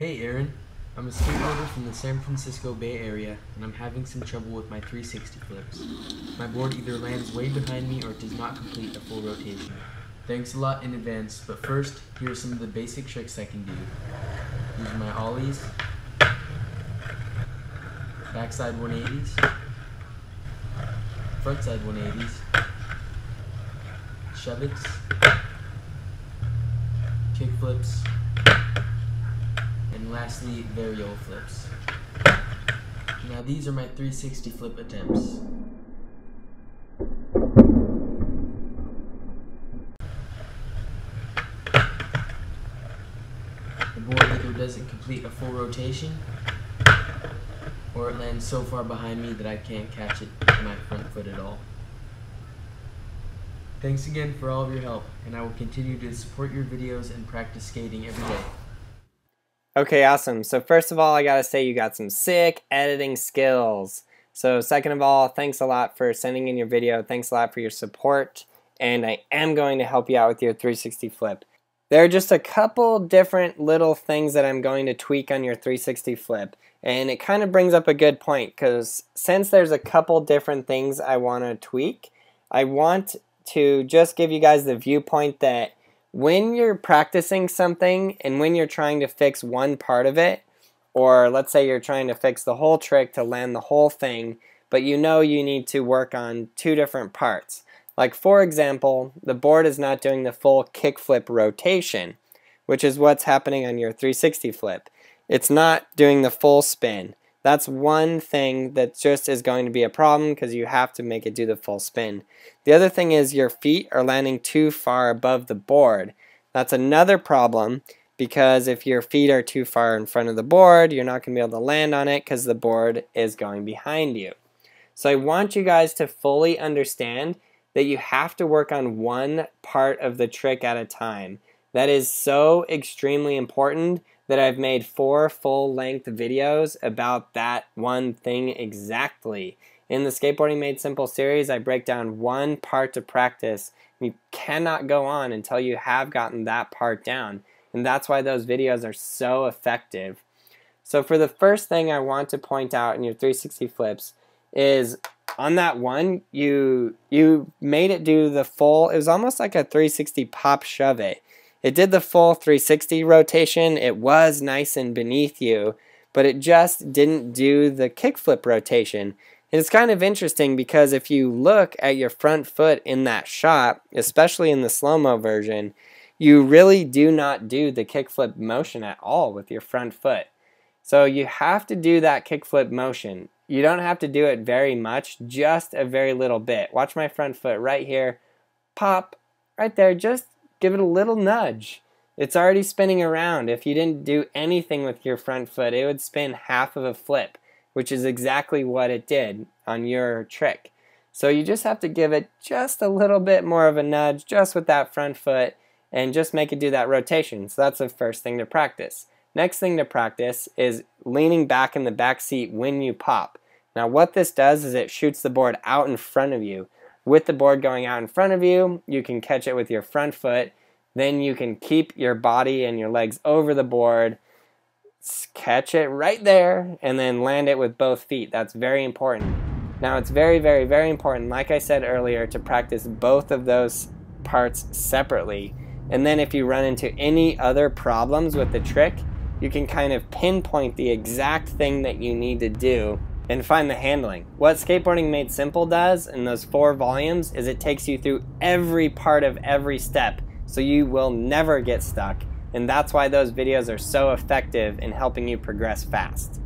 Hey Aaron, I'm a skateboarder from the San Francisco Bay Area and I'm having some trouble with my 360 flips. My board either lands way behind me or it does not complete a full rotation. Thanks a lot in advance, but first, here are some of the basic tricks I can do. Using my ollies, backside 180s, frontside 180s, shove-its, kick flips, and lastly, varial flips. Now these are my 360 flip attempts. The board either doesn't complete a full rotation, or it lands so far behind me that I can't catch it with my front foot at all. Thanks again for all of your help, and I will continue to support your videos and practice skating every day. Okay, awesome. So first of all, I gotta say you got some sick editing skills. So second of all, thanks a lot for sending in your video. Thanks a lot for your support. And I am going to help you out with your 360 flip. There are just a couple different little things that I'm going to tweak on your 360 flip. And it kind of brings up a good point, because since there's a couple different things I want to tweak, I want to just give you guys the viewpoint that when you're practicing something and when you're trying to fix one part of it, or let's say you're trying to fix the whole trick to land the whole thing, but you know you need to work on two different parts. Like for example, the board is not doing the full kickflip rotation, which is what's happening on your 360 flip. It's not doing the full spin. That's one thing that just is going to be a problem because you have to make it do the full spin. The other thing is your feet are landing too far above the board. That's another problem because if your feet are too far in front of the board, you're not going to be able to land on it because the board is going behind you. So I want you guys to fully understand that you have to work on one part of the trick at a time. That is so extremely important that I've made 4 full-length videos about that one thing exactly. In the Skateboarding Made Simple series, I break down one part to practice. You cannot go on until you have gotten that part down. And that's why those videos are so effective. So for the first thing I want to point out in your 360 flips is on that one, you made it do the full, it was almost like a 360 pop shove it. It did the full 360 rotation, it was nice and beneath you, but it just didn't do the kickflip rotation. And it's kind of interesting because if you look at your front foot in that shot, especially in the slow-mo version, you really do not do the kickflip motion at all with your front foot. So you have to do that kickflip motion. You don't have to do it very much, just a very little bit. Watch my front foot right here. Pop, right there, just give it a little nudge. It's already spinning around. If you didn't do anything with your front foot, it would spin half of a flip, which is exactly what it did on your trick. So you just have to give it just a little bit more of a nudge just with that front foot and just make it do that rotation. So that's the first thing to practice. Next thing to practice is leaning back in the back seat when you pop. Now what this does is it shoots the board out in front of you. With the board going out in front of you, you can catch it with your front foot. Then you can keep your body and your legs over the board, catch it right there, and then land it with both feet. That's very important. Now it's very, very, very important, like I said earlier, to practice both of those parts separately. And then if you run into any other problems with the trick, you can kind of pinpoint the exact thing that you need to do and find the handling. What Skateboarding Made Simple does in those 4 volumes is it takes you through every part of every step so you will never get stuck, and that's why those videos are so effective in helping you progress fast.